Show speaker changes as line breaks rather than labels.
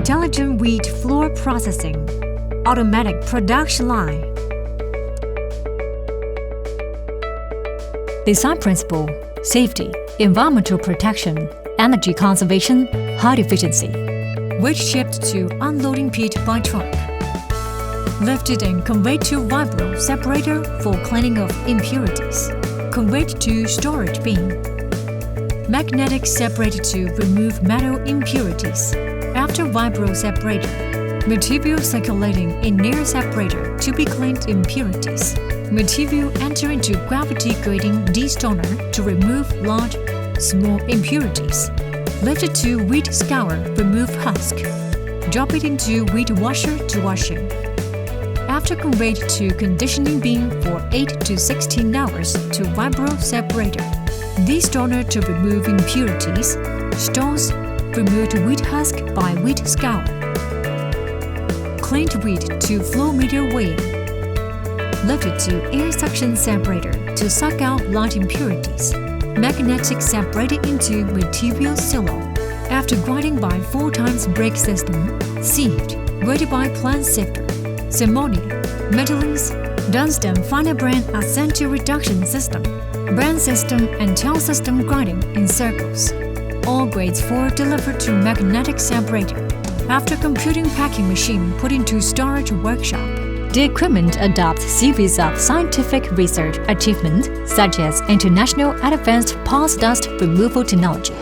intelligent wheat floor processing, automatic production line. Design principle: safety, environmental protection, energy conservation, high efficiency. Weight shipped to unloading pit by truck. Lifted and conveyed to vibro separator for cleaning of impurities. Conveyed to storage bin. Magnetic separator to remove metal impurities. After vibro separator, material circulating in near separator to be cleaned impurities. Material enter into gravity grading destoner to remove large, small impurities. Lifted to wheat scour, remove husk. Drop it into wheat washer to washing. After conveyed to conditioning bin for 8 to 16 hours to vibro separator. Destoner to remove impurities. Stones, removed wheat husk by wheat scour. Cleaned wheat to flow meter weighing. Lifted to air suction separator to suck out light impurities. Magnetic separated into material silo. After grinding by 4 times brake system, sieved, graded by plant sifter. Ceremonial, metallings, Dunstan finer brand ascent reduction system, brand system and tail system grinding in circles. All grades 4 delivered to magnetic separator. After computing packing machine put into storage workshop. The equipment adopts series of scientific research achievements such as International Advanced Pulse Dust Removal Technology.